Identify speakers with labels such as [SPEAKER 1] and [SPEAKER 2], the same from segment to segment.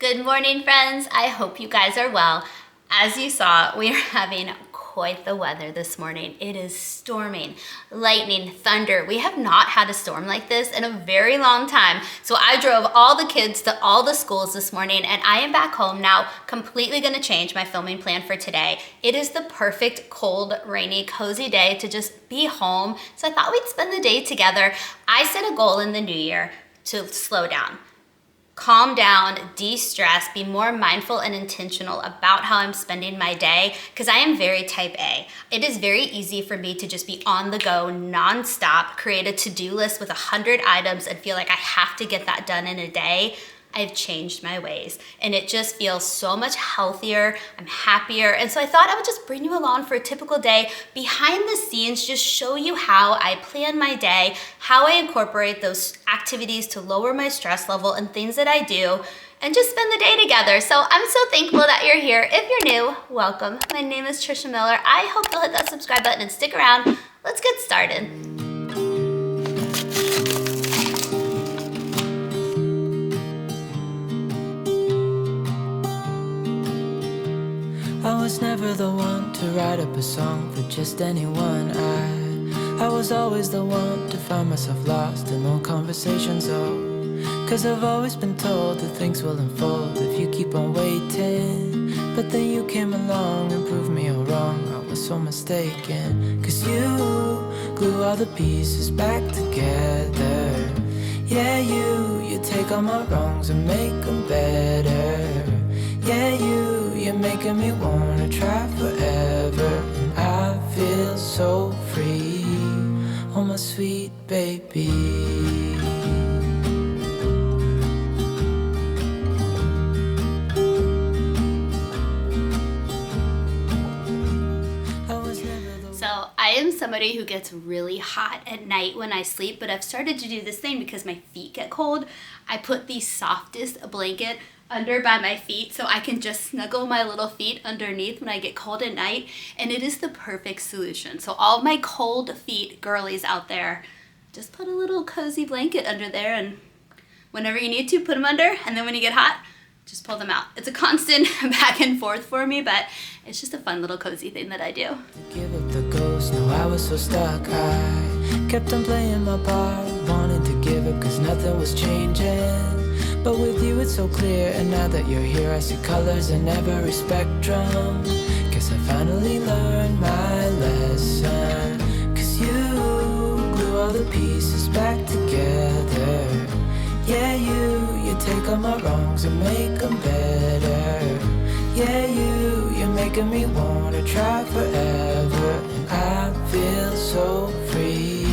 [SPEAKER 1] Good morning, friends. I hope you guys are well. As you saw, we are having quite the weather this morning. It is storming, lightning, thunder. We have not had a storm like this in a very long time. So I drove all the kids to all the schools this morning and I am back home now, completely gonna change my filming plan for today. It is the perfect cold, rainy, cozy day to just be home. So I thought we'd spend the day together. I set a goal in the new year to slow down. Calm down, de-stress, be more mindful and intentional about how I'm spending my day because I am very type A. It is very easy for me to just be on the go nonstop, create a to-do list with 100 items and feel like I have to get that done in a day. I've changed my ways and it just feels so much healthier. I'm happier. And so I thought I would just bring you along for a typical day behind the scenes, just show you how I plan my day, how I incorporate those activities to lower my stress level and things that I do and just spend the day together. So I'm so thankful that you're here. If you're new, welcome. My name is Trisha Miller. I hope you'll hit that subscribe button and stick around. Let's get started.
[SPEAKER 2] I was never the one to write up a song for just anyone. I was always the one to find myself lost in old conversations. Cause I've always been told that things will unfold if you keep on waiting. But then you came along and proved me all wrong. I was so mistaken. Cause you glue all the pieces back together. Yeah, you take all my wrongs and make them better. Yeah, you're making me wanna try forever. And I feel so free, oh my sweet baby.
[SPEAKER 1] So I am somebody who gets really hot at night when I sleep, but I've started to do this thing because my feet get cold. I put the softest blanket under by my feet so I can just snuggle my little feet underneath when I get cold at night, and it is the perfect solution. So all of my cold feet girlies out there, just put a little cozy blanket under there, and whenever you need to, put them under, and then when you get hot, just pull them out. It's a constant back and forth for me, but it's just a fun little cozy thing that I do.
[SPEAKER 2] Give up the ghost, no, I was so stuck. I kept on playing my part, wanted to give up cause nothing was changing. But with you it's so clear, and now that you're here I see colors in every spectrum. Guess I finally learned my lesson. Cause you glue all the pieces back together. Yeah, you take all my wrongs and make them better. Yeah, you're making me wanna try forever. And I feel so free,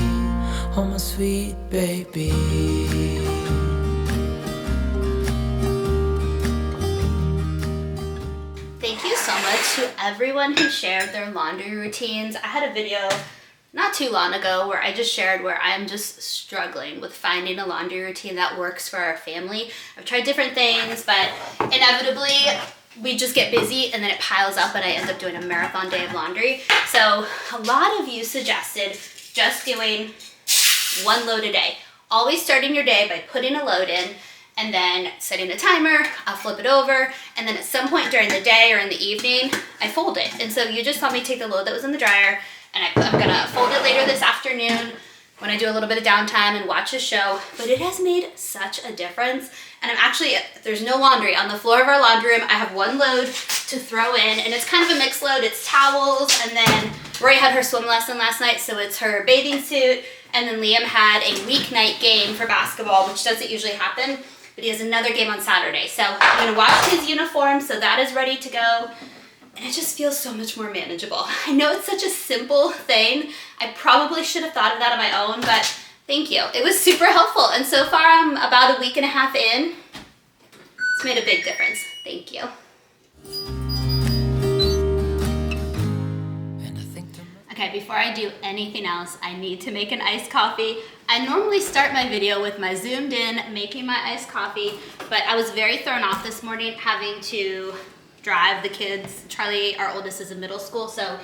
[SPEAKER 2] oh my sweet baby.
[SPEAKER 1] Thank you so much to everyone who shared their laundry routines. I had a video not too long ago where I just shared where I'm just struggling with finding a laundry routine that works for our family. I've tried different things, but inevitably we just get busy and then it piles up and I end up doing a marathon day of laundry. So a lot of you suggested just doing one load a day. Always starting your day by putting a load in and then setting a timer, I'll flip it over, and then at some point during the day or in the evening, I fold it. And so you just saw me take the load that was in the dryer, and I'm gonna fold it later this afternoon when I do a little bit of downtime and watch a show. But it has made such a difference. And I'm actually, there's no laundry. On the floor of our laundry room, I have one load to throw in, and it's kind of a mixed load. It's towels, and then Rory had her swim lesson last night, so it's her bathing suit, and then Liam had a weeknight game for basketball, which doesn't usually happen. But he has another game on Saturday. So I'm gonna wash his uniform so that is ready to go. And it just feels so much more manageable. I know it's such a simple thing. I probably should have thought of that on my own, but thank you. It was super helpful. And so far I'm about a week and a half in. It's made a big difference. Thank you. Okay, before I do anything else, I need to make an iced coffee. I normally start my video with my zoomed in, making my iced coffee, but I was very thrown off this morning having to drive the kids. Charlie, our oldest, is in middle school, so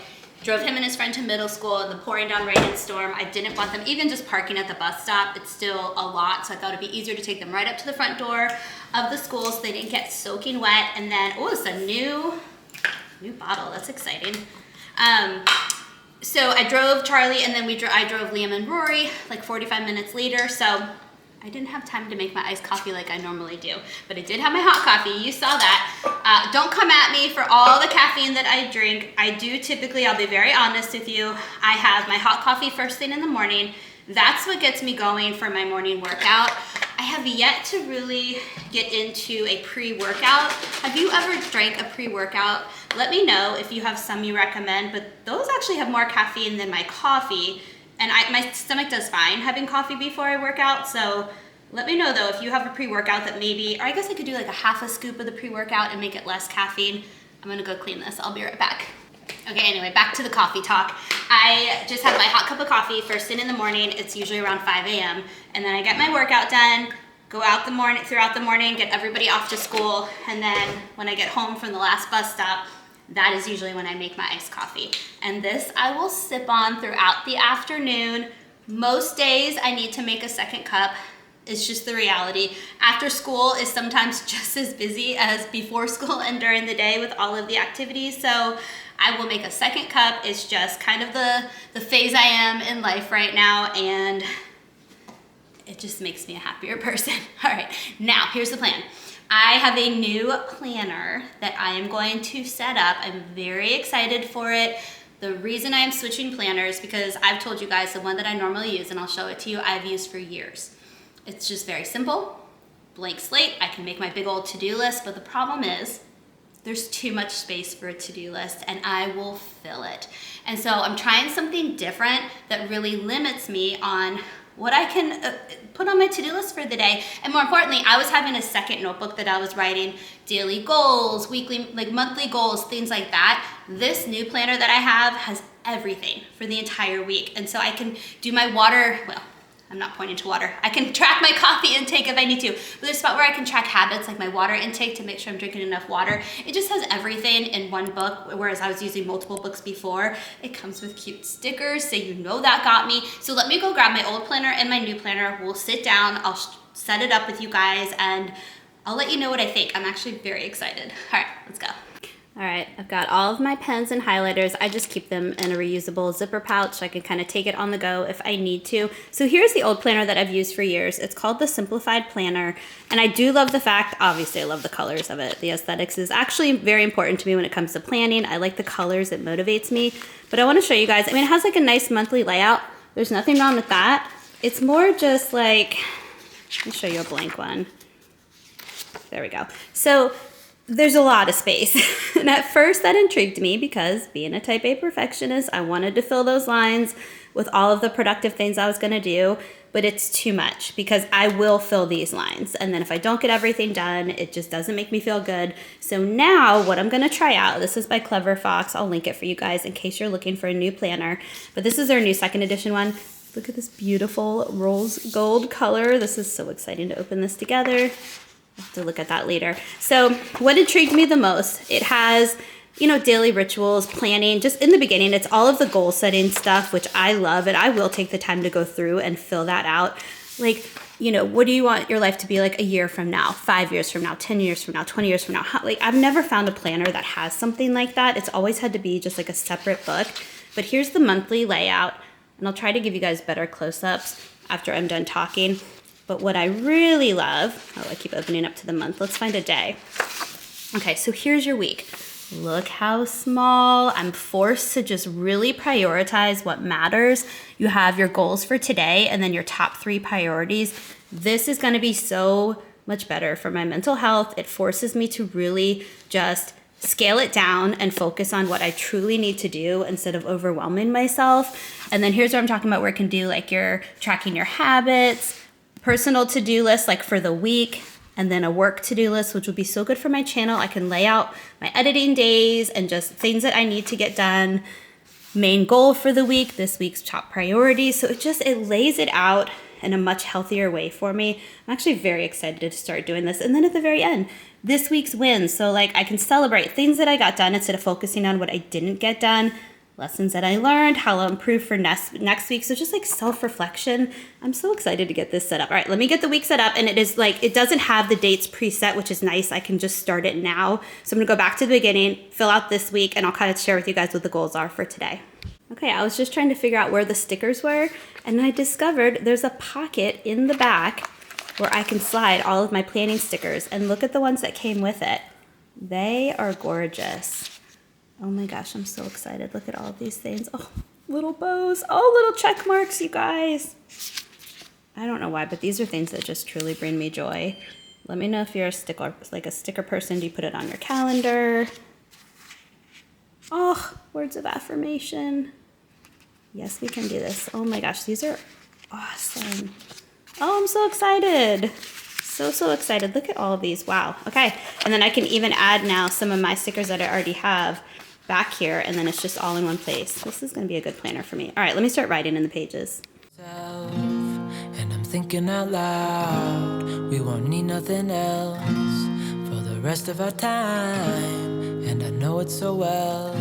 [SPEAKER 1] Drove him and his friend to middle school in the pouring down rain and storm. I didn't want them even just parking at the bus stop. It's still a lot, so I thought it'd be easier to take them right up to the front door of the school so they didn't get soaking wet. And then, oh, it's a new bottle. That's exciting. So I drove Charlie, and then I drove Liam and Rory like 45 minutes later. So I didn't have time to make my iced coffee like I normally do, but I did have my hot coffee. You saw that. Don't come at me for all the caffeine that I drink. I do typically, I'll be very honest with you, I have my hot coffee first thing in the morning. That's what gets me going for my morning workout. I have yet to really get into a pre-workout. Have you ever drank a pre-workout? Let me know if you have some you recommend, but those actually have more caffeine than my coffee. And my stomach does fine having coffee before I work out, so let me know though if you have a pre-workout that maybe, or I guess I could do like a half a scoop of the pre-workout and make it less caffeine. I'm gonna go clean this, I'll be right back. Okay, anyway, back to the coffee talk. I just have my hot cup of coffee first thing in the morning. It's usually around 5 a.m. And then I get my workout done, go out throughout the morning, get everybody off to school, and then when I get home from the last bus stop, that is usually when I make my iced coffee. And this I will sip on throughout the afternoon. Most days I need to make a second cup. It's just the reality. After school is sometimes just as busy as before school and during the day with all of the activities. So I will make a second cup. It's just kind of the phase I am in life right now, and it just makes me a happier person. All right, now here's the plan. I have a new planner that I am going to set up. I'm very excited for it. The reason I'm switching planners, because I've told you guys the one that I normally use, and I'll show it to you, I've used for years. It's just very simple, blank slate. I can make my big old to-do list, but the problem is there's too much space for a to-do list and I will fill it. And so I'm trying something different that really limits me on what I can put on my to-do list for the day. And more importantly, I was having a second notebook that I was writing daily goals, weekly, like monthly goals, things like that. This new planner that I have has everything for the entire week. And so I can do my water, well, I'm not pointing to water. I can track my coffee intake if I need to. But there's a spot where I can track habits like my water intake to make sure I'm drinking enough water. It just has everything in one book, whereas I was using multiple books before. It comes with cute stickers, so you know that got me. So let me go grab my old planner and my new planner. We'll sit down, I'll set it up with you guys, and I'll let you know what I think. I'm actually very excited. All right, let's go. All right, I've got all of my pens and highlighters. I just keep them in a reusable zipper pouch so I can kind of take it on the go if I need to. So here's the old planner that I've used for years. It's called the Simplified Planner. And I do love the fact, obviously I love the colors of it. The aesthetics is actually very important to me when it comes to planning. I like the colors, it motivates me. But I wanna show you guys, I mean, it has like a nice monthly layout. There's nothing wrong with that. It's more just like, let me show you a blank one. There we go. So there's a lot of space. And at first that intrigued me because being a type A perfectionist, I wanted to fill those lines with all of the productive things I was gonna do, but it's too much because I will fill these lines. And then if I don't get everything done, it just doesn't make me feel good. So now what I'm gonna try out, this is by Clever Fox. I'll link it for you guys in case you're looking for a new planner, but this is their new second edition one. Look at this beautiful rose gold color. This is so exciting to open this together. I'll have to look at that later. So what intrigued me the most, it has, you know, daily rituals, planning. Just in the beginning, it's all of the goal setting stuff, which I love, and I will take the time to go through and fill that out. Like, you know, what do you want your life to be like a year from now, 5 years from now, 10 years from now, 20 years from now? Like, I've never found a planner that has something like that. It's always had to be just like a separate book. But here's the monthly layout, and I'll try to give you guys better close-ups after I'm done talking. But what I really love, oh, I keep opening up to the month. Let's find a day. Okay, so here's your week. Look how small. I'm forced to just really prioritize what matters. You have your goals for today and then your top 3 priorities. This is gonna be so much better for my mental health. It forces me to really just scale it down and focus on what I truly need to do instead of overwhelming myself. And then here's what I'm talking about where it can do like your tracking your habits, personal to-do list like for the week, and then a work to-do list, which will be so good for my channel. I can lay out my editing days and just things that I need to get done, main goal for the week, this week's top priorities. So it lays it out in a much healthier way for me. I'm actually very excited to start doing this. And then at the very end, this week's wins. So like I can celebrate things that I got done instead of focusing on what I didn't get done. lessons that I learned, how I'll improve for next week. So just like self-reflection. I'm so excited to get this set up. All right, let me get the week set up. And it is like, it doesn't have the dates preset, which is nice. I can just start it now. So I'm gonna go back to the beginning, fill out this week, and I'll kind of share with you guys what the goals are for today. Okay, I was just trying to figure out where the stickers were, and I discovered there's a pocket in the back where I can slide all of my planning stickers, and look at the ones that came with it. They are gorgeous. Oh my gosh, I'm so excited. Look at all of these things. Oh, little bows. Oh, little check marks, you guys. I don't know why, but these are things that just truly bring me joy. Let me know if you're a sticker person. Do you put it on your calendar? Oh, words of affirmation. Yes, we can do this. Oh my gosh, these are awesome. Oh, I'm so excited. So excited. Look at all of these. Wow. Okay. And then I can even add now some of my stickers that I already have back here, and then it's just all in one place. This is going to be a good planner for me. All right, let me start writing in the pages.
[SPEAKER 2] And I'm thinking out loud, we won't need nothing else for the rest of our time. And I know it so well,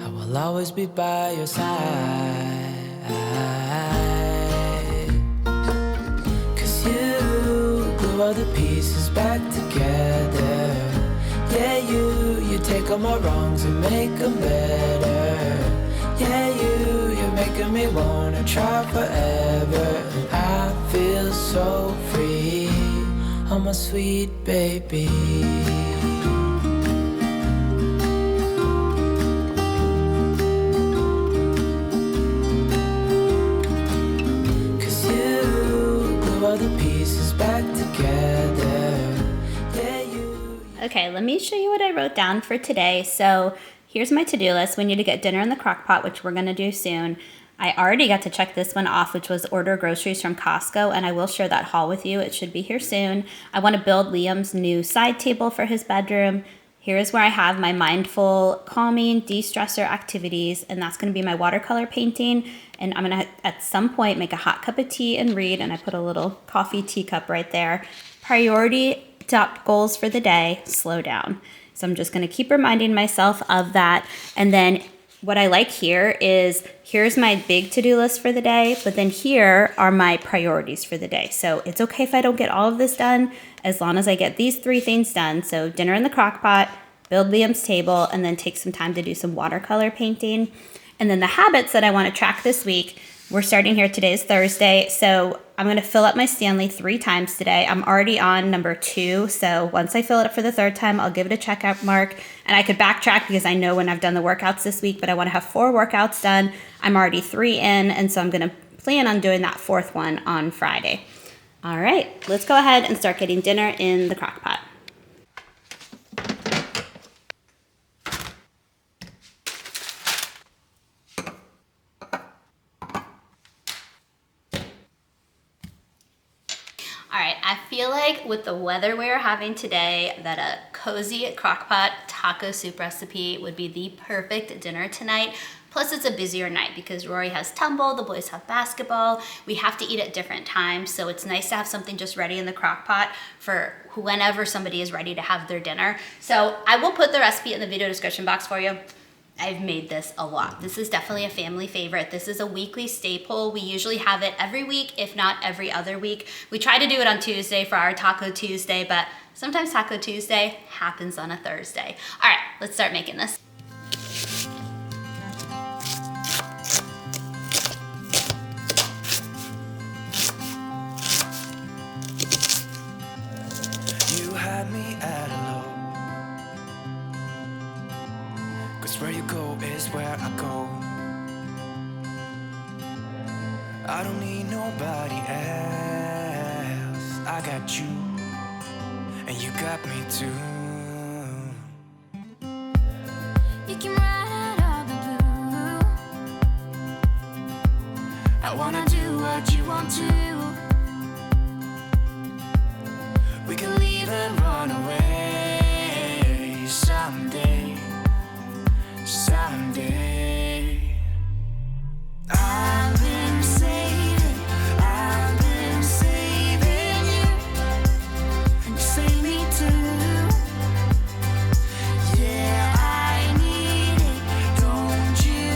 [SPEAKER 2] I will always be by your side. 'Cause you glue all the pieces back together. Yeah, you take all my wrongs and make them better. Yeah, you're making me wanna try forever. And I feel so free, oh my sweet baby.
[SPEAKER 1] Okay, let me show you what I wrote down for today. So here's my to-do list. We need to get dinner in the crock pot, which we're gonna do soon. I already got to check this one off, which was order groceries from Costco, and I will share that haul with you. It should be here soon. I wanna build Liam's new side table for his bedroom. Here's where I have my mindful, calming, de-stressor activities, and that's gonna be my watercolor painting. And I'm gonna, at some point, make a hot cup of tea and read, and I put a little coffee teacup right there. Priority top goals for the day, slow down. So I'm just gonna keep reminding myself of that. And then what I like here is, here's my big to-do list for the day, but then here are my priorities for the day. So it's okay if I don't get all of this done, as long as I get these 3 things done. So dinner in the crock pot, build Liam's table, and then take some time to do some watercolor painting. And then the habits that I wanna track this week, we're starting here, today's Thursday, so I'm gonna fill up my Stanley 3 times today. I'm already on number 2, so once I fill it up for the 3rd time, I'll give it a checkout mark, and I could backtrack because I know when I've done the workouts this week, but I wanna have 4 workouts done. I'm already 3 in, and so I'm gonna plan on doing that 4th one on Friday. All right, let's go ahead and start getting dinner in the crock pot. All right, I feel like with the weather we're having today, that a cozy crockpot taco soup recipe would be the perfect dinner tonight. Plus it's a busier night because Rory has tumble, the boys have basketball. We have to eat at different times, so it's nice to have something just ready in the crock pot for whenever somebody is ready to have their dinner. So I will put the recipe in the video description box for you. I've made this a lot. This is definitely a family favorite. This is a weekly staple. We usually have it every week, if not every other week. We try to do it on Tuesday for our Taco Tuesday, but sometimes Taco Tuesday happens on a Thursday. All right, let's start making this.
[SPEAKER 2] You had me at hello, 'cause where you go is where I go. I don't need nobody else. I got you, and you got me too. You can ride out of the blue. I wanna do what you want to. We can leave and run away someday, someday. I've been saving you, and you save me too. Yeah, I need it, don't you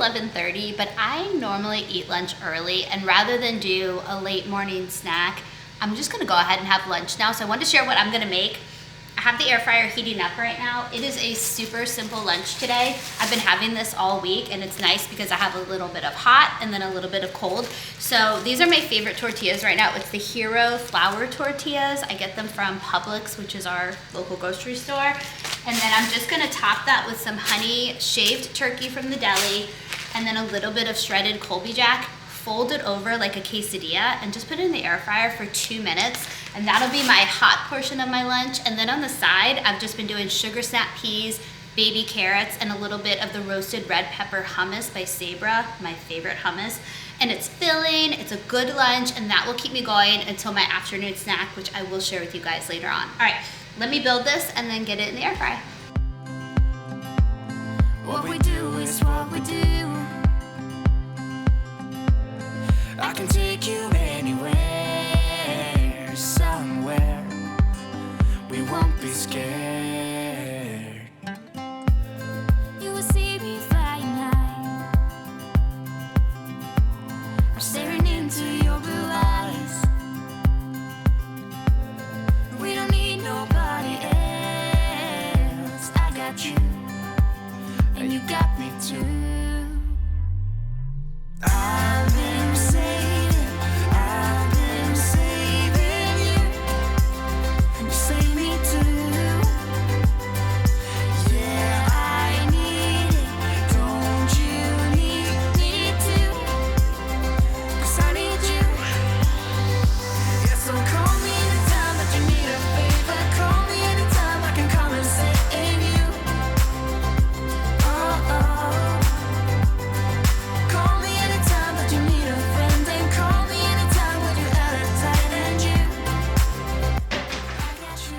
[SPEAKER 1] 11:30, but I normally eat lunch early, and rather than do a late morning snack, I'm just gonna go ahead and have lunch now. So I wanted to share what I'm gonna make. I have the air fryer heating up right now. It is a super simple lunch today. I've been having this all week, and it's nice because I have a little bit of hot and then a little bit of cold. So these are my favorite tortillas right now. It's the Hero flour tortillas. I get them from Publix, which is our local grocery store. And then I'm just gonna top that with some honey shaved turkey from the deli, and then a little bit of shredded Colby Jack. Fold it over like a quesadilla and just put it in the air fryer for 2 minutes. And that'll be my hot portion of my lunch. And then on the side, I've just been doing sugar snap peas, baby carrots, and a little bit of the roasted red pepper hummus by Sabra, my favorite hummus. And it's filling, it's a good lunch, and that will keep me going until my afternoon snack, which I will share with you guys later on. All right, let me build this and then get it in the air fryer.
[SPEAKER 2] What we do is what we do. I can take you anywhere, somewhere. We won't be scared. You will see me flying high. I'm staring into your blue eyes. We don't need nobody else. I got you, and you got me too. I've been saving you, and you save me too. Yeah, I need it, don't you need me too? 'Cause I need you. Yeah, so call me anytime that you need a favor. Call me anytime I can come and sit in you. Oh, oh. Call me anytime that you need a friend, and call me anytime when you're out of tight and you. I got you.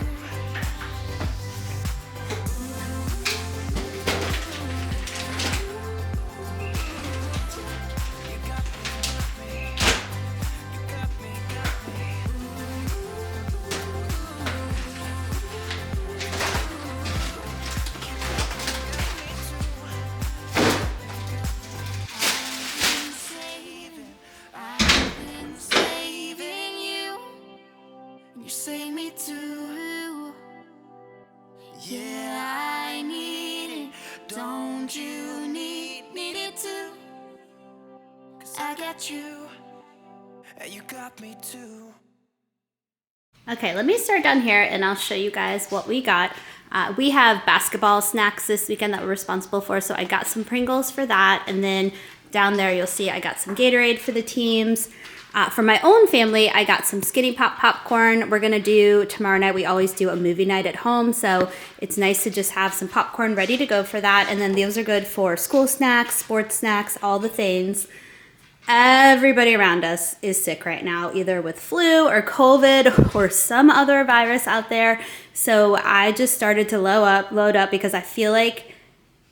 [SPEAKER 2] I've been saving you, and you save me too. Yeah, I need it, don't you need it too? 'Cause I got you, and you got me too.
[SPEAKER 1] Okay, let me start down here and I'll show you guys what we got. We have basketball snacks this weekend that we're responsible for, so I got some Pringles for that, and then down there you'll see I got some Gatorade for the teams. For my own family, I got some Skinny Pop popcorn. We're gonna do, tomorrow night, we always do a movie night at home, so it's nice to just have some popcorn ready to go for that, and then those are good for school snacks, sports snacks, all the things. Everybody around us is sick right now, either with flu or COVID or some other virus out there. So I just started to load up because I feel like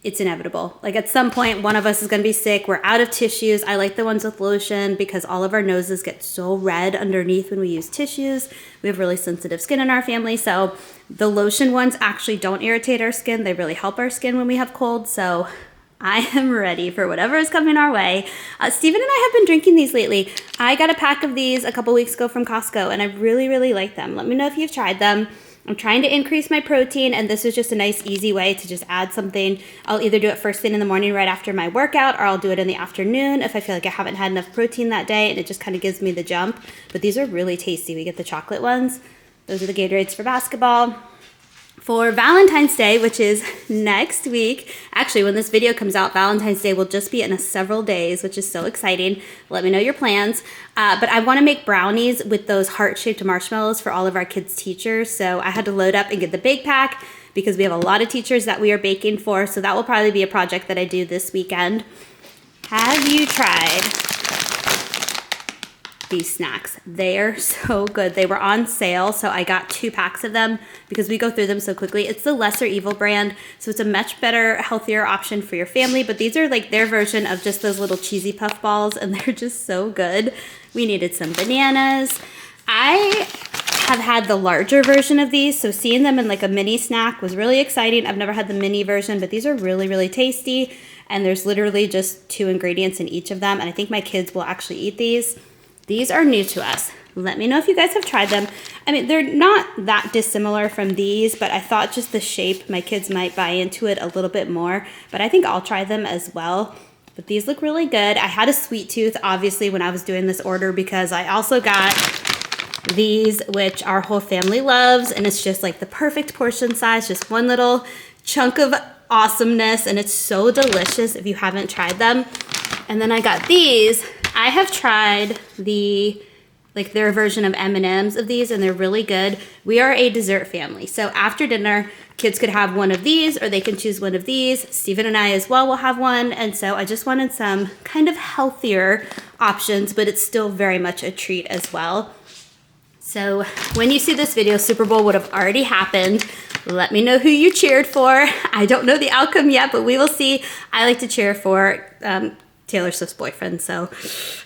[SPEAKER 1] it's inevitable. Like at some point, one of us is gonna be sick. We're out of tissues. I like the ones with lotion because all of our noses get so red underneath when we use tissues. We have really sensitive skin in our family. So the lotion ones actually don't irritate our skin. They really help our skin when we have cold. So I am ready for whatever is coming our way. Steven and I have been drinking these lately. I got a pack of these a couple weeks ago from Costco, and I really, really like them. Let me know if you've tried them. I'm trying to increase my protein, and this is just a nice, easy way to just add something. I'll either do it first thing in the morning right after my workout, or I'll do it in the afternoon if I feel like I haven't had enough protein that day, and it just kind of gives me the jump. But these are really tasty. We get the chocolate ones. Those are the Gatorades for basketball. For Valentine's Day, which is next week, actually when this video comes out, Valentine's Day will just be in several days, which is so exciting. Let me know your plans. But I want to make brownies with those heart-shaped marshmallows for all of our kids' teachers. So I had to load up and get the bake pack because we have a lot of teachers that we are baking for. So that will probably be a project that I do this weekend. Have you tried these snacks? They are so good. They were on sale, so I got 2 packs of them because we go through them so quickly. It's the Lesser Evil brand, so it's a much better, healthier option for your family, but these are like their version of just those little cheesy puff balls, and they're just so good. We needed some bananas. I have had the larger version of these, so seeing them in like a mini snack was really exciting. I've never had the mini version, but these are really, really tasty. and there's literally just 2 ingredients in each of them, and I think my kids will actually eat these. These are new to us. Let me know if you guys have tried them. I mean, they're not that dissimilar from these, but I thought just the shape, my kids might buy into it a little bit more, but I think I'll try them as well. But these look really good. I had a sweet tooth, obviously, when I was doing this order because I also got these, which our whole family loves, and it's just like the perfect portion size, just one little chunk of awesomeness, and it's so delicious if you haven't tried them. And then I got these. I have tried their version of M&Ms of these, and they're really good. We are a dessert family, so after dinner, kids could have one of these, or they can choose one of these. Steven and I as well will have one, and so I just wanted some kind of healthier options, but it's still very much a treat as well. So when you see this video, Super Bowl would have already happened. Let me know who you cheered for. I don't know the outcome yet, but we will see. I like to cheer for Taylor Swift's boyfriend, so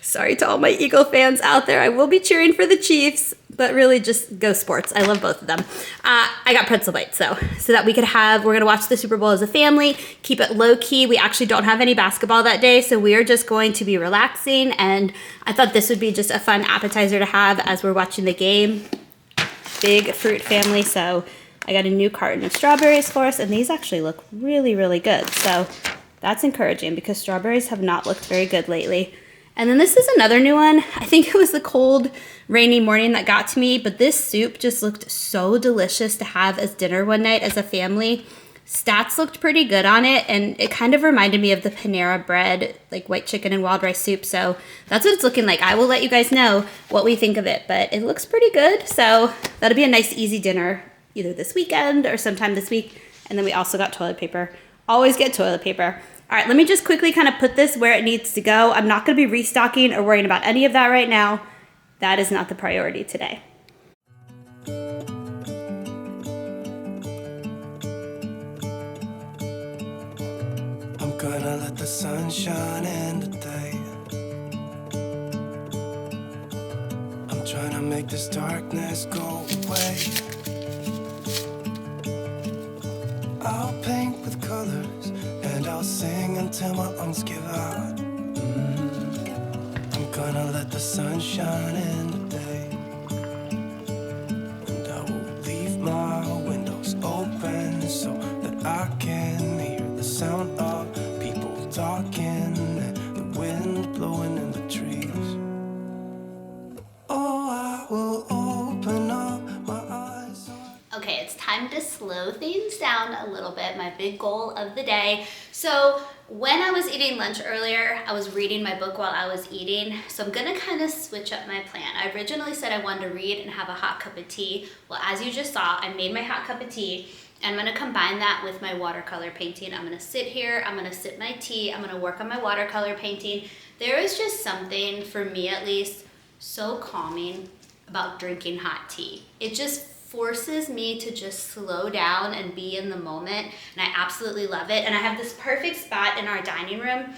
[SPEAKER 1] sorry to all my Eagle fans out there. I will be cheering for the Chiefs, but really just go sports. I love both of them. I got pretzel bites though, so that we're gonna watch the Super Bowl as a family, keep it low key. We actually don't have any basketball that day, so we are just going to be relaxing, and I thought this would be just a fun appetizer to have as we're watching the game. Big fruit family, so I got a new carton of strawberries for us, and these actually look really, really good. So that's encouraging because strawberries have not looked very good lately. And then this is another new one. I think it was the cold, rainy morning that got to me, but this soup just looked so delicious to have as dinner one night as a family. Stats looked pretty good on it, and it kind of reminded me of the Panera Bread, like white chicken and wild rice soup. So that's what it's looking like. I will let you guys know what we think of it, but it looks pretty good. So that'll be a nice, easy dinner either this weekend or sometime this week. And then we also got toilet paper. Always get toilet paper. All right, let me just quickly kind of put this where it needs to go. I'm not going to be restocking or worrying about any of that right now. That is not the priority today.
[SPEAKER 2] I'm gonna let the sun shine in today. I'm trying to make this darkness go away. I'll paint with colors and I'll sing until my lungs give out. I'm gonna let the sun shine in today, and I will leave my windows open so that I can hear the sound of people talking and the wind blowing in the trees. Oh, I will open up my eyes.
[SPEAKER 1] Okay, it's time to slow things down a little bit, my big goal of the day. So when I was eating lunch earlier, I was reading my book while I was eating. So I'm gonna kind of switch up my plan. I originally said I wanted to read and have a hot cup of tea. Well, as you just saw, I made my hot cup of tea, and I'm gonna combine that with my watercolor painting. I'm gonna sit here, I'm gonna sip my tea, I'm gonna work on my watercolor painting. There is just something, for me at least, so calming about drinking hot tea. It just forces me to just slow down and be in the moment, and I absolutely love it. And I have this perfect spot in our dining room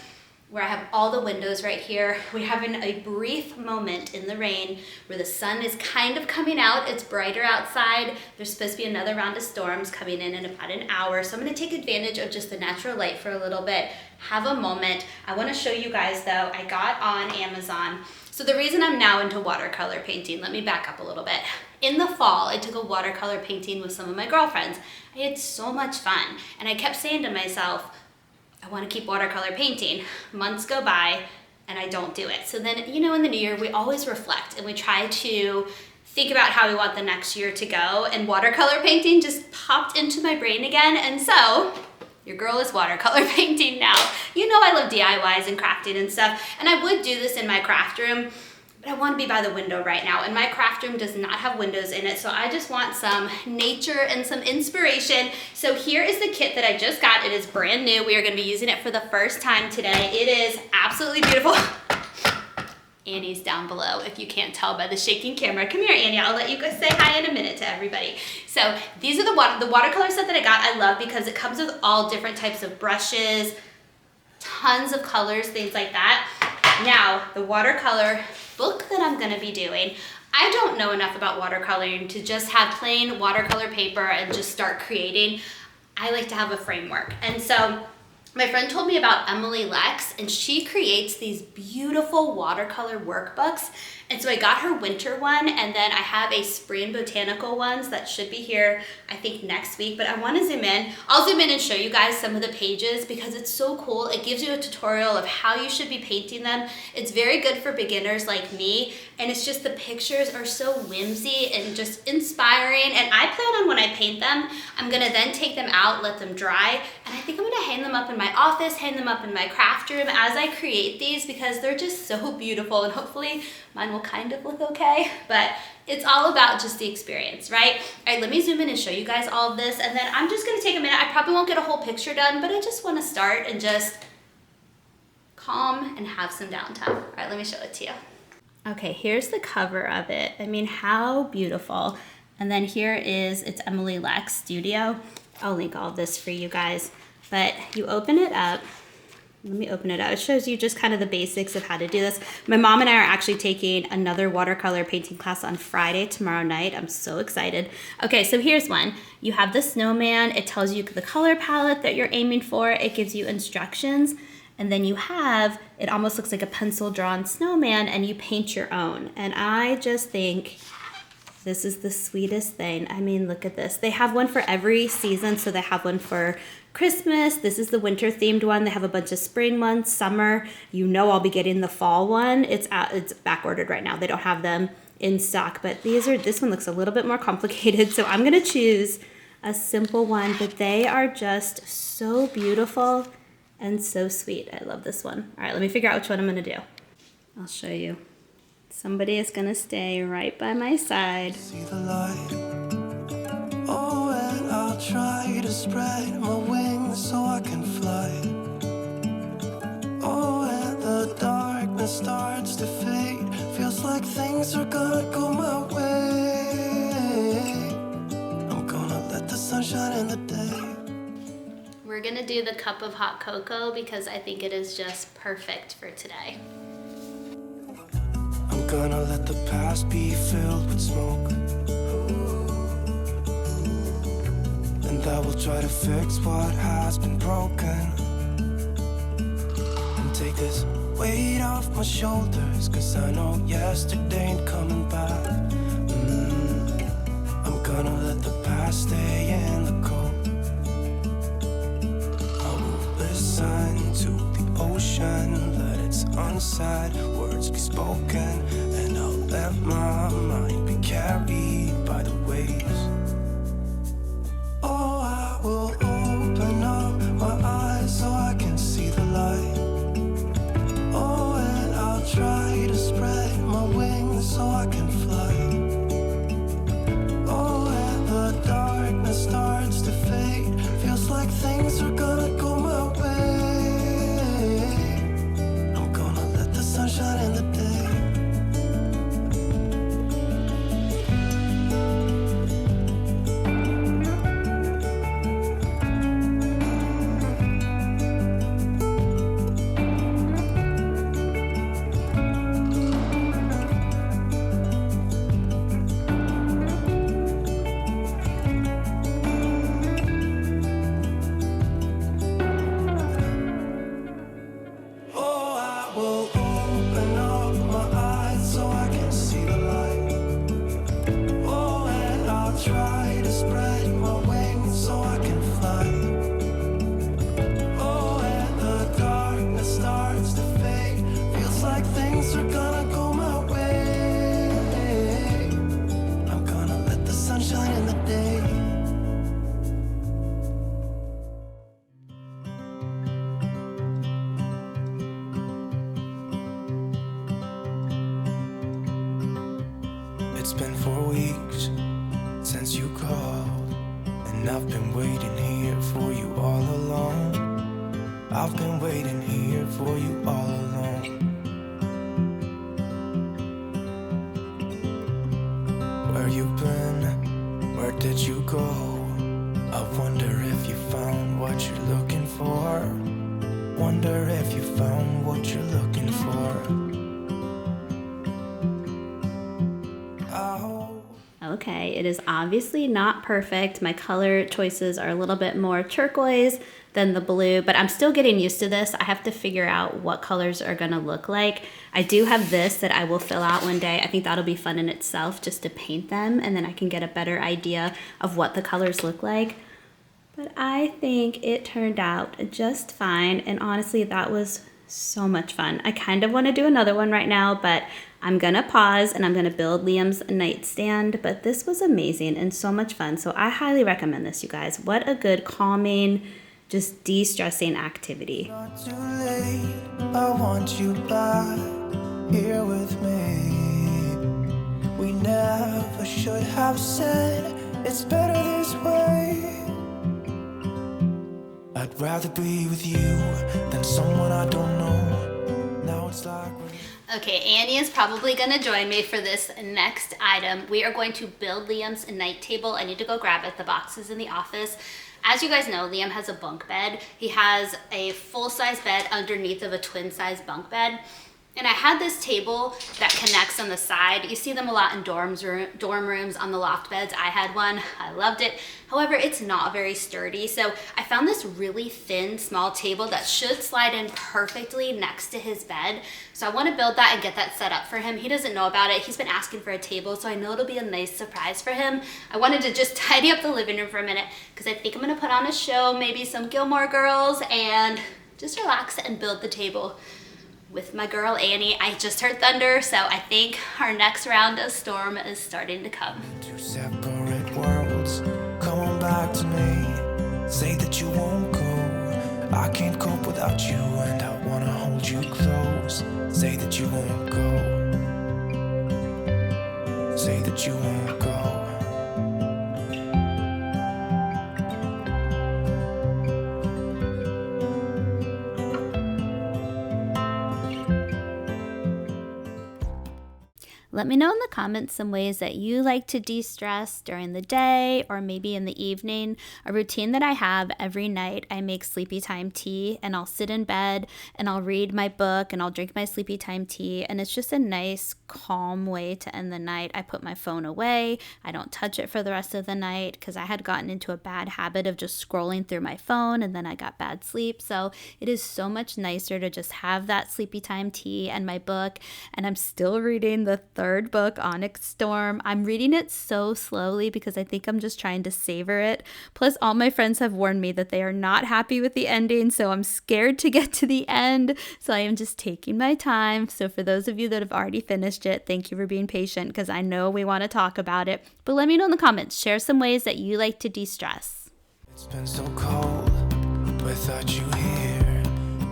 [SPEAKER 1] where I have all the windows right here. We're having a brief moment in the rain where the sun is kind of coming out. It's brighter outside. There's supposed to be another round of storms coming in about an hour, so I'm gonna take advantage of just the natural light for a little bit, have a moment. I wanna show you guys though, I got on Amazon. So the reason I'm now into watercolor painting, let me back up a little bit. In the fall, I took a watercolor painting with some of my girlfriends. I had so much fun, and I kept saying to myself, I want to keep watercolor painting. Months go by, and I don't do it. So then, you know, in the new year, we always reflect, and we try to think about how we want the next year to go, and watercolor painting just popped into my brain again, and so your girl is watercolor painting now. You know I love DIYs and crafting and stuff, and I would do this in my craft room, but I want to be by the window right now, and my craft room does not have windows in it, so I just want some nature and some inspiration. So here is the kit that I just got. It is brand new. We are going to be using it for the first time today. It is absolutely beautiful. Annie's down below, if you can't tell by the shaking camera. Come here, Annie. I'll let you go say hi in a minute to everybody. So these are the watercolor set that I got. I love because it comes with all different types of brushes, tons of colors, things like that. Now, the watercolor book that I'm gonna be doing, I don't know enough about watercoloring to just have plain watercolor paper and just start creating. I like to have a framework. And so I'm My friend told me about Emily Lex, and she creates these beautiful watercolor workbooks. And so I got her winter one, and then I have a spring botanical ones that should be here, I think, next week. But I want to zoom in. I'll zoom in and show you guys some of the pages because it's so cool. It gives you a tutorial of how you should be painting them. It's very good for beginners like me, and it's just the pictures are so whimsy and just inspiring. And I plan on when I paint them, I'm gonna then take them out, let them dry, and I think I'm gonna hang them up in my office, hang them up in my craft room as I create these because they're just so beautiful, and hopefully mine will kind of look okay, but it's all about just the experience, right? All right, let me zoom in and show you guys all of this, and then I'm just gonna take a minute. I probably won't get a whole picture done, but I just wanna start and just calm and have some downtime. All right, let me show it to you. Okay, here's the cover of it. I mean, how beautiful. And then here is, it's Emily Lex Studio. I'll link all this for you guys, but you open it up. Let me open it up. It shows you just kind of the basics of how to do this. My mom and I are actually taking another watercolor painting class on Friday, tomorrow night. I'm so excited. Okay, so here's one. You have the snowman. It tells you the color palette that you're aiming for. It gives you instructions. And then you have, it almost looks like a pencil drawn snowman, and you paint your own. And I just think this is the sweetest thing. I mean, look at this. They have one for every season. So they have one for Christmas. This is the winter themed one. They have a bunch of spring ones, summer. You know I'll be getting the fall one. It's back ordered right now. They don't have them in stock, but this one looks a little bit more complicated. So I'm gonna choose a simple one, but they are just so beautiful and so sweet. I love this one. All right, let me figure out which one I'm gonna do. I'll show you. Somebody is gonna stay right by my side.
[SPEAKER 2] See the light. Oh, and I'll try to spread my wings so I can fly. Oh, and the darkness starts to fade. Feels like things are gonna go my way. I'm gonna let the sun shine in the day.
[SPEAKER 1] We're gonna do the cup of hot cocoa because I think it is just perfect for today.
[SPEAKER 2] I'm gonna let the past be filled with smoke, and I will try to fix what has been broken, and take this weight off my shoulders, cause I know yesterday ain't coming back. I'm gonna let the past stay in the cold. Listen to the ocean, let its unsaid words be spoken, and I'll let my mind be carried by the waves. Oh, I will open up my eyes so I can see the light. Oh, and I'll try to spread my wings so I can fly. Oh, and the darkness starts to fade. Feels like things are gonna go my way. I'm gonna let the sun shine in the day. It's been 4 weeks since you called, and I've been waiting here for you all along. I've been waiting here for you all along. Where you been? Where did you go? I wonder if you found what you're looking for. Wonder if you found what you're looking for.
[SPEAKER 1] Okay, it is obviously not perfect. My color choices are a little bit more turquoise, than the blue, but I'm still getting used to this. I have to figure out what colors are gonna look like. I do have this that I will fill out one day. I think that'll be fun in itself just to paint them, and then I can get a better idea of what the colors look like. But I think it turned out just fine, and honestly, that was so much fun. I kind of want to do another one right now, but I'm gonna pause and I'm gonna build Liam's nightstand. But this was amazing and so much fun, so I highly recommend this, you guys. What a good, calming, just de-stressing activity.
[SPEAKER 2] Not too late, I want you back here with me. We never should have said it's better this way. I'd rather be with you than someone I don't know. Now it's like
[SPEAKER 1] okay, Annie is probably gonna join me for this next item. We are going to build Liam's night table. I need to go grab it. The box is in the office. As you guys know, Liam has a bunk bed. He has a full-size bed underneath of a twin-size bunk bed. And I had this table that connects on the side. You see them a lot in dorm rooms on the loft beds. I had one. I loved it. However, it's not very sturdy. So I found this really thin, small table that should slide in perfectly next to his bed. So I want to build that and get that set up for him. He doesn't know about it. He's been asking for a table, so I know it'll be a nice surprise for him. I wanted to just tidy up the living room for a minute because I think I'm going to put on a show, maybe some Gilmore Girls, and just relax and build the table with my girl Annie. I just heard thunder, so I think our next round of storm is starting to come.
[SPEAKER 2] two separate worlds. Come on back to me. Say that you won't go. I can't cope without you, and I wanna hold you close. Say that you won't go. Say that you won't go.
[SPEAKER 1] Let me know in the comments some ways that you like to de-stress during the day or maybe in the evening. A routine that I have every night, I make sleepy time tea and I'll sit in bed and I'll read my book and I'll drink my sleepy time tea, and it's just a nice calm way to end the night. I put my phone away. I don't touch it for the rest of the night because I had gotten into a bad habit of just scrolling through my phone and then I got bad sleep. So it is so much nicer to just have that sleepy time tea and my book, and I'm still reading the third book, Onyx Storm. I'm reading it so slowly because I think I'm just trying to savor it. Plus, all my friends have warned me that they are not happy with the ending, so I'm scared to get to the end. So I am just taking my time. So for those of you that have already finished it, thank you for being patient because I know we want to talk about it. But let me know in the comments. Share some ways that you like to de-stress.
[SPEAKER 2] It's been so cold without you here.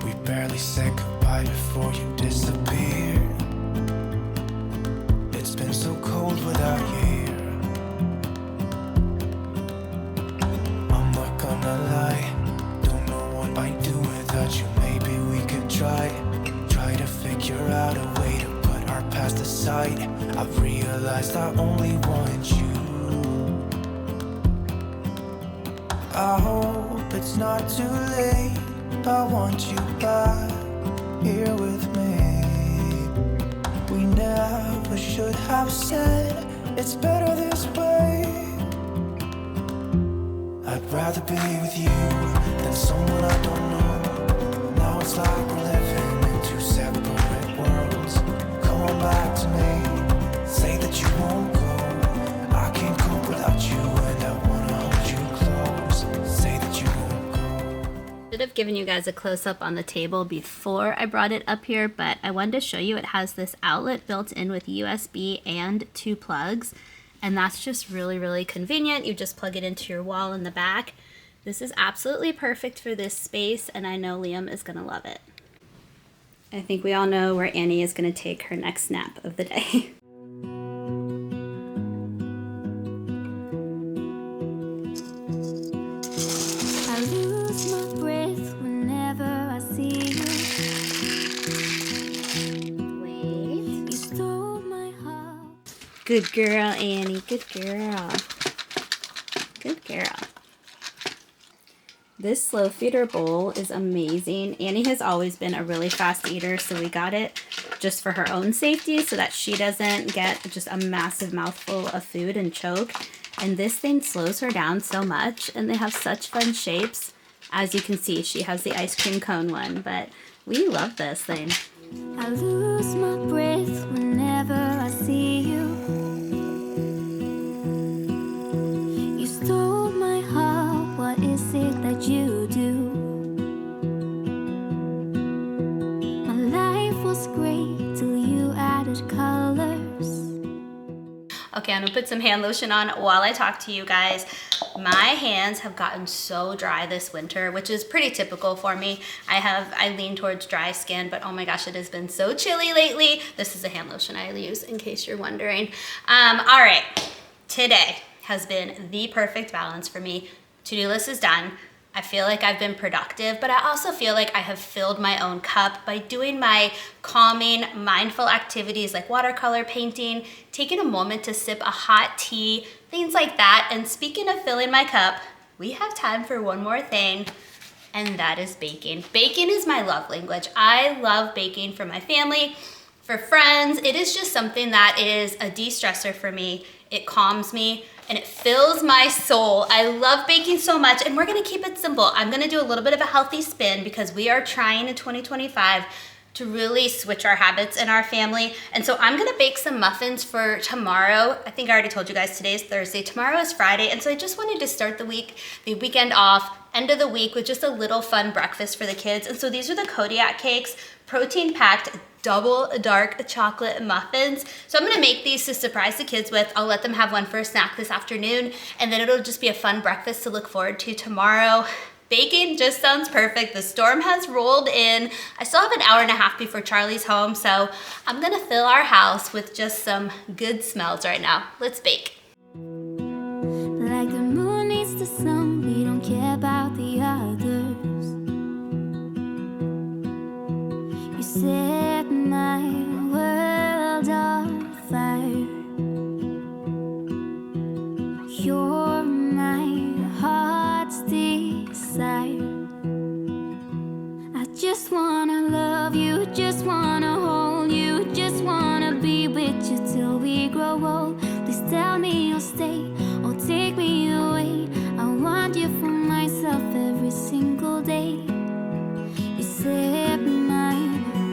[SPEAKER 2] We barely said goodbye before you disappeared. It's been so cold without you here. I'm not gonna lie, don't know what I'd do without you. Maybe we could try to figure out a way to put our past aside. I've realized I only want you. I hope it's not too late. I want you back here with me. We never should have said it's better this way. I'd rather be with you than someone I don't know. Now it's like we're living in two separate worlds. Come on back to me. Say that you won't go. I can't cope without you, and I wanna hold you close. Say that you won't go.
[SPEAKER 1] Should have given you guys a close-up on the table before I brought it up here, but I wanted to show you it has this outlet built in with USB and 2 plugs, and that's just really, really convenient. You just plug it into your wall in the back. This is absolutely perfect for this space, and I know Liam is gonna love it. I think we all know where Annie is gonna take her next nap of the day.
[SPEAKER 3] I lose my breath whenever I see you.
[SPEAKER 1] Wait.
[SPEAKER 3] You stole my heart.
[SPEAKER 1] Good girl, Annie. Good girl. Good girl. This slow feeder bowl is amazing. Annie has always been a really fast eater, so we got it just for her own safety so that she doesn't get just a massive mouthful of food and choke. And this thing slows her down so much, and they have such fun shapes. As you can see, she has the ice cream cone one, but we love this thing.
[SPEAKER 3] I lose my breath whenever I see you. You stole my heart, what is it that you do? My life was great till you added colors.
[SPEAKER 1] Okay, I'm gonna put some hand lotion on while I talk to you guys. My hands have gotten so dry this winter, which is pretty typical for me. I lean towards dry skin, but oh my gosh, it has been so chilly lately. This is a hand lotion I use in case you're wondering. All right, today has been the perfect balance for me. To-do list is done. I feel like I've been productive, but I also feel like I have filled my own cup by doing my calming, mindful activities like watercolor painting, taking a moment to sip a hot tea, things like that. And speaking of filling my cup, we have time for one more thing, and that is baking. Baking is my love language. I love baking for my family, for friends. It is just something that is a de-stressor for me. It calms me and it fills my soul. I love baking so much, and we're gonna keep it simple. I'm gonna do a little bit of a healthy spin because we are trying in 2025 to really switch our habits in our family. And so I'm gonna bake some muffins for tomorrow. I think I already told you guys today is Thursday, tomorrow is Friday. And so I just wanted to start the weekend off, end of the week with just a little fun breakfast for the kids. And so these are the Kodiak cakes, protein packed, double dark chocolate muffins. So I'm gonna make these to surprise the kids with. I'll let them have one for a snack this afternoon, and then it'll just be a fun breakfast to look forward to tomorrow. Baking just sounds perfect. The storm has rolled in. I still have an hour and a half before Charlie's home, so I'm gonna fill our house with just some good smells right now. Let's bake.
[SPEAKER 3] Like the moon needs the sun, we don't care about the others. You set my world on fire. You're my heart's desire. I just wanna love you, just wanna hold you, just wanna be with you till we grow old. Please tell me you'll stay or take me away. I want you for myself every single day. You set my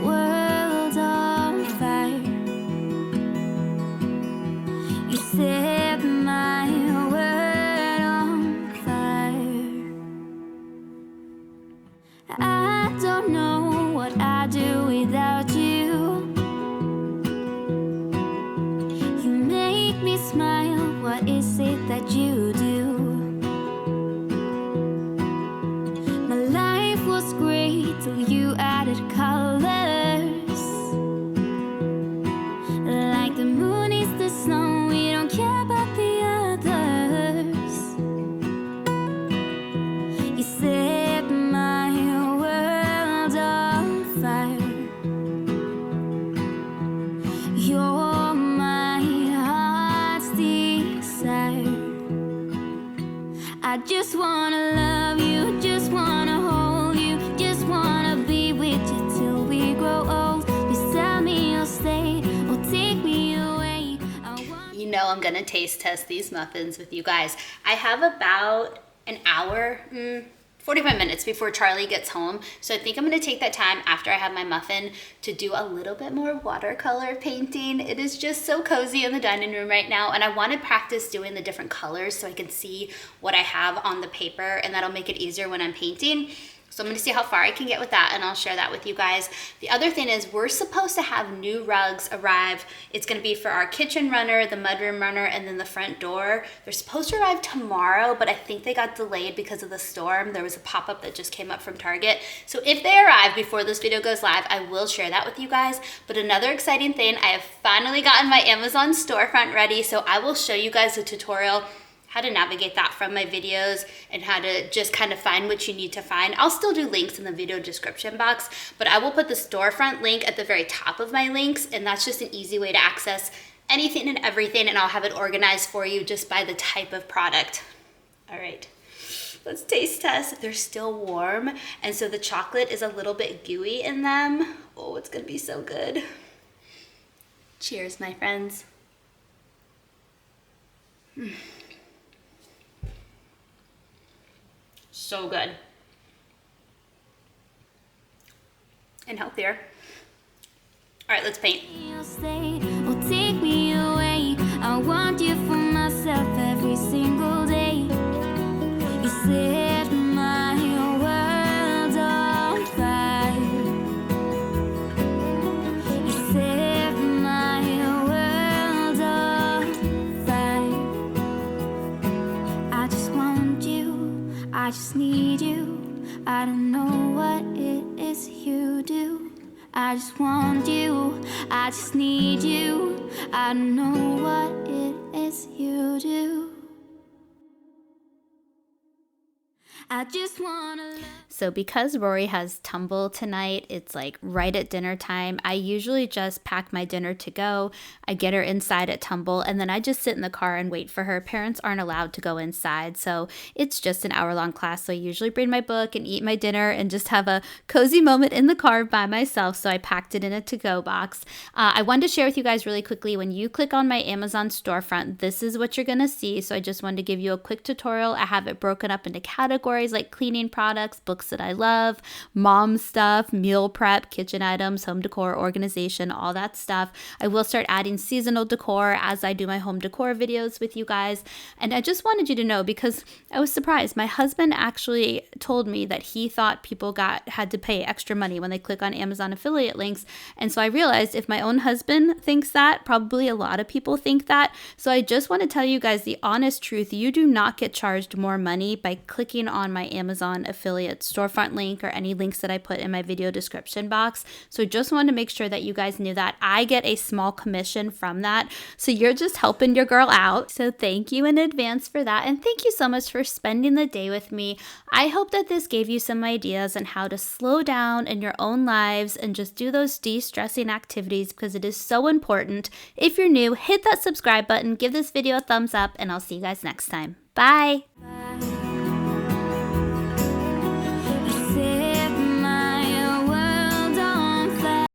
[SPEAKER 3] world on fire. You set my world on fire. I don't know what I'd do without you. You make me smile, what is it that you do? My life was great till you added colors. Like the moon is the snow, we don't care about the others. You set my world on fire. You're my heart's desire. I just wanna love you, just wanna hold you, just wanna be with you till we grow old. Please tell me you'll stay or take me away. I want
[SPEAKER 1] You know I'm gonna taste test these muffins with you guys. I have about an hour, 45 minutes before Charlie gets home. So I think I'm gonna take that time after I have my muffin to do a little bit more watercolor painting. It is just so cozy in the dining room right now, and I wanna practice doing the different colors so I can see what I have on the paper, and that'll make it easier when I'm painting. So I'm gonna see how far I can get with that, and I'll share that with you guys. The other thing is we're supposed to have new rugs arrive. It's gonna be for our kitchen runner, the mudroom runner, and then the front door. They're supposed to arrive tomorrow, but I think they got delayed because of the storm. There was a pop-up that just came up from Target. So if they arrive before this video goes live, I will share that with you guys. But another exciting thing, I have finally gotten my Amazon storefront ready, so I will show you guys a tutorial how to navigate that from my videos and how to just kind of find what you need to find. I'll still do links in the video description box, but I will put the storefront link at the very top of my links, and that's just an easy way to access anything and everything, and I'll have it organized for you just by the type of product. All right, let's taste test. They're still warm, and so the chocolate is a little bit gooey in them. Oh, it's gonna be so good. Cheers, my friends. So good. and healthier. All right, let's paint.
[SPEAKER 3] You'll stay or take me away. I want you for myself every single day. You set my world on fire. You set my world on fire. I just want you, I just need you. I don't know what it is you do. I just want you, I just need you. I don't know what it is you do. I just wanna love.
[SPEAKER 1] So because Rory has tumble tonight, it's like right at dinner time. I usually just pack my dinner to go. I get her inside at tumble, and then I just sit in the car and wait for her. Parents aren't allowed to go inside, so it's just an hour-long class. So I usually bring my book and eat my dinner and just have a cozy moment in the car by myself. So I packed it in a to-go box. I wanted to share with you guys really quickly, when you click on my Amazon storefront, this is what you're gonna see. So I just wanted to give you a quick tutorial. I have it broken up into categories like cleaning products, books that I love, mom stuff, meal prep, kitchen items, home decor, organization, all that stuff. I will start adding seasonal decor as I do my home decor videos with you guys. And I just wanted you to know, because I was surprised. My husband actually told me that he thought people had to pay extra money when they click on Amazon affiliate links. And so I realized if my own husband thinks that, probably a lot of people think that. So I just want to tell you guys the honest truth. You do not get charged more money by clicking on my Amazon affiliate storefront link or any links that I put in my video description box. So just wanted to make sure that you guys knew that I get a small commission from that. So you're just helping your girl out. So thank you in advance for that. And thank you so much for spending the day with me. I hope that this gave you some ideas on how to slow down in your own lives and just do those de-stressing activities, because it is so important. If you're new, hit that subscribe button, give this video a thumbs up, and I'll see you guys next time. Bye.